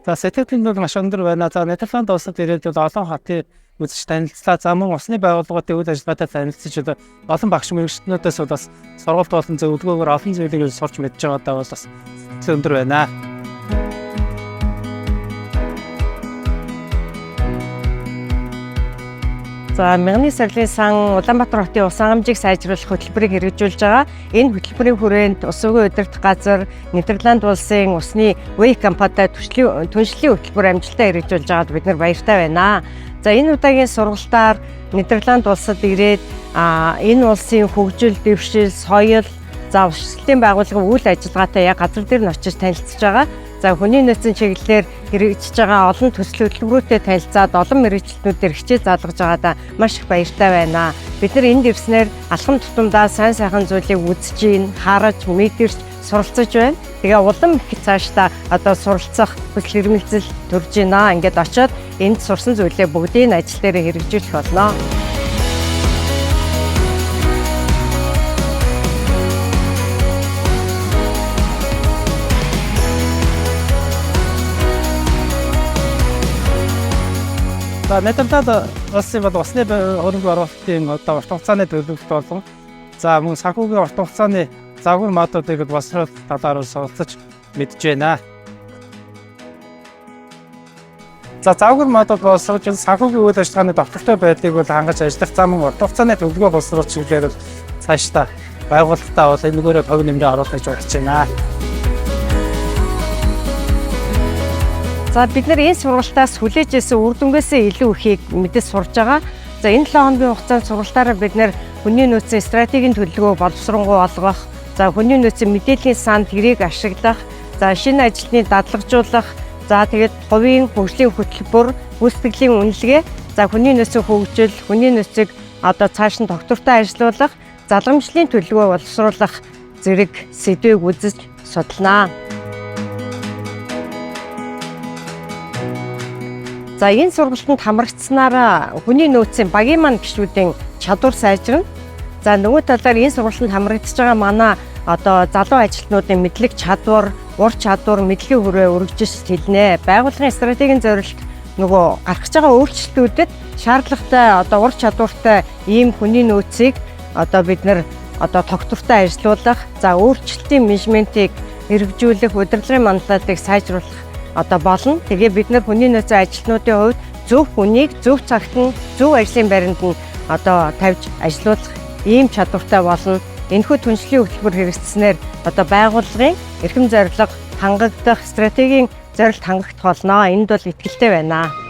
За сэтгэлийн бол маш өндөр байна. За Нидерланд улсад ирээд олон хотын үзэж танилцлаа. За мөн усны байгууллагуудын үйл ажиллагаатай танилцж олон багш мэргэжлүүдээс бас сургалт болон зөвлөгөөгөөр олон зүйлийг сурч мэдж байгаадаа бол бас сэтгэл өндөр байна. За Мягны сарлын сан Улаанбаатар хотын ус хангамжийг сайжруулах хөтөлбөрийг хэрэгжүүлж байгаа. Энэ хөтөлбөрийн хүрээнд ус угийн удирдах газар Нидерланд улсын усны Wake компанитай түншлэлийн хөтөлбөр амжилттай хэрэгжүүлж байгаад бид нар баяртай байна. За энэ удаагийн сургалтаар Нидерланд улсад ирээд энэ улсын хөгжил, дэвшил, соёл, за уршилтын байгууллагын үйл ажиллагаатай яг газар дээр нь очиж танилцж байгаа. За хүний нөөцийн чиглэлээр хэрэгжиж байгаа олон төсөл хөтөлбөрүүдэд танилцаад олон мэргэжилтнүүдээр хичээл заалгаж байгаадаа маш их баяртай байна. Бид нар энд ирснээр алхам тутамдаа сайн сайхан зүйлийг үзэж гин, хараж, мэдэрч, суралцаж байна. Тэгээ улам их цаашдаа суралцах хүсэл эрмэлзэл төрж байна. Ингээд очиод энд сурсан зүйлээ бүгдийг ажил дээр хэрэгжүүлэх болно. За Нидерланд улсын бол усны хөрөнгө оруулалтын урт хугацааны төлөвлөлт болон за мөн санхүүгийн урт хугацааны загвар модуудыг бас талаар суралцаж мэдж байна. За загвар модууд боловсруулж санхүүгийн үйл ажиллагааны доктортой байдлыг бол хангаж ажиллах зам урт хугацааны төлөвлөгөө боловсруулах чиглэлээр цаашдаа байгууллагатаа бол энэгээрээ тог нэмрээ оруулах гэж бодож байна. За бид нар энэ сургалтаас хүлээж ирсэн үр дүнгээсээ илүү ихийг мэдэж сурж байгаа. За энэ 7 хоногийн хугацаанд сургалтаараа бид нар хүний нөөцийн стратегийн төлөвлөгөө боловсронгуй олгох, за хүний нөөцийн мэдээллийн санд тэрийг ашиглах, за шинэ ажилтны дадлагжуулах, за тэгээд хувийн хөгжлийн хөтөлбөр, гүйцэтгэлийн үнэлгээ, за хүний нөөцийн хөгжил, хүний нөөцийг цааш нь доктортой ажилуулах, залгамжлалын төлөвлөгөө боловсруулах зэрэг сэдвийг үзэж судалнаа. За энэ сургалтанд хамрагдсанаараа хүний нөөцийн багийн маань гишүүдийн чадвар сайжирна. За нөгөө талаар энэ сургалтанд хамрагдж байгаа манай залуу ажилтнуудын мэдлэг чадвар, ур чадвар, мэдлэгийн хүрээ өргөжж хэлнэ. Байгууллагын стратегийн зорилт нөгөө гаргаж байгаа өөрчлөлтүүдэд шаардлагатай ур чадвартай ийм хүний нөөцийг бид нар доктортой ажилуулах, за өөрчлөлтийн менежментийг хэрэгжүүлэх, удирдлагын манлайлалыг сайжруулах болно. Тэгээ бид нар хүний нөөцийн ажилтнуудын хувьд зөв хүнийг зөв цагт нь зөв ажлын байранд нь тавьж ажилуулах ийм чадвартай болно. Энэхүү түншлэлийн хөтөлбөр хэрэгжснээр байгууллагын эрхэм зорилго хангагдах, стратегийн зорилт хангагдах болно. Энд бол итгэлтэй байна.